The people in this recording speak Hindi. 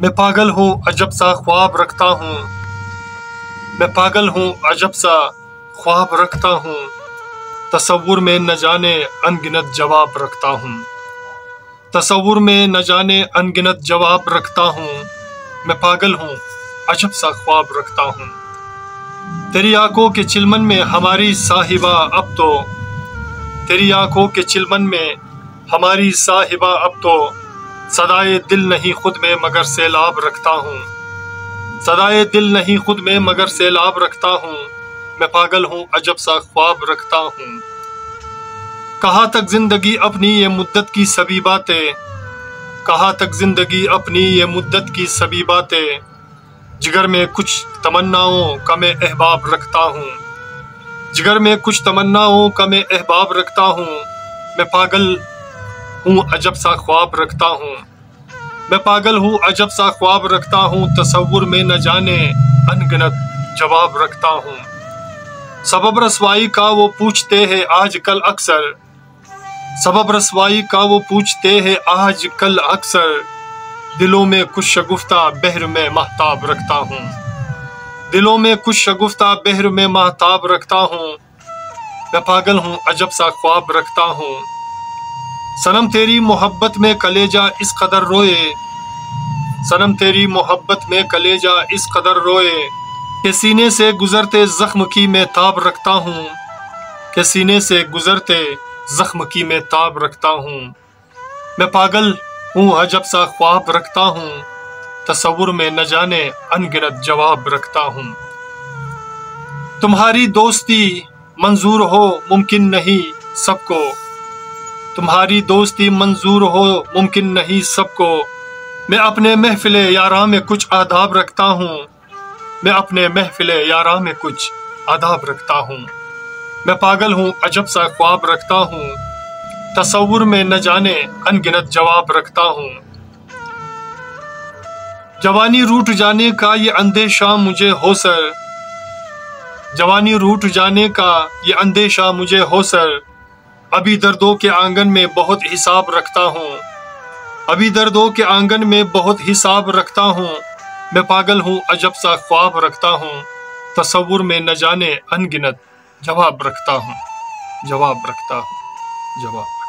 मैं पागल हूँ अजब सा ख्वाब रखता हूँ। मैं पागल हूँ अजब सा ख्वाब रखता हूँ। तसव्वुर में न जाने अनगिनत जवाब रखता हूँ। तसव्वुर में न जाने अनगिनत जवाब रखता हूँ। मैं पागल हूँ अजब सा ख्वाब रखता हूँ। तेरी आंखों के चिलमन में हमारी साहिबा अब तो, तेरी आंखों के चिलमन में हमारी साहिबा अब तो, सदाए दिल नहीं खुद में मगर सैलाब रखता हूँ। सदाए दिल नहीं खुद में मगर सैलाब रखता हूँ। मैं पागल हूँ अजब सा ख्वाब रखता हूँ। कहाँ तक जिंदगी अपनी ये मुद्दत की सभी बातें, कहाँ तक जिंदगी अपनी ये मुद्दत की सभी बातें, जिगर में कुछ तमन्नाओं का मैं अहबाब रखता हूँ। जिगर में कुछ तमन्नाओं का मैं अहबाब रखता हूँ। मैं पागल हूँ अजब सा ख्वाब रखता हूँ। मैं पागल हूँ अजब सा ख्वाब रखता हूँ। तसव्वुर में न जाने अनगिनत जवाब रखता हूँ। सबब रसवाई का वो पूछते हैं आज कल अक्सर, सबब रसवाई का वो पूछते हैं आज कल अक्सर, दिलों में कुछ शगुफ्ता बहर में महताब रखता हूँ। दिलों में कुछ शगुफ्ता बहर में महताब रखता हूँ। मैं पागल हूँ अजब सा ख्वाब रखता हूँ। सनम तेरी मोहब्बत में कलेजा इस कदर रोए, सनम तेरी मोहब्बत में कलेजा इस कदर रोए, कि सीने से गुजरते जख्म की मैं ताब रखता हूँ। कि सीने से गुजरते जख्म की मैं ताब रखता हूँ। मैं पागल हूँ अजब सा ख्वाब रखता हूँ। तसव्वुर में न जाने अनगिनत जवाब रखता हूँ। तुम्हारी दोस्ती मंजूर हो मुमकिन नहीं सबको, तुम्हारी दोस्ती मंजूर हो मुमकिन नहीं सबको, मैं अपने महफिले यारा में कुछ आदाब रखता हूँ। मैं अपने महफिले यारा में कुछ आदाब रखता हूँ। मैं पागल हूँ अजब सा ख्वाब रखता हूँ। तसव्वुर में न जाने अनगिनत जवाब रखता हूँ। जवानी रूठ जाने का ये अंदेशा मुझे हो सर, जवानी रूठ जाने का ये अंदेशा मुझे हो सर, अभी दर्दों के आंगन में बहुत हिसाब रखता हूँ। अभी दर्दों के आंगन में बहुत हिसाब रखता हूँ। मैं पागल हूँ अजब सा ख्वाब रखता हूँ। तसव्वुर में न जाने अनगिनत जवाब रखता हूँ। जवाब रखता हूँ। जवाब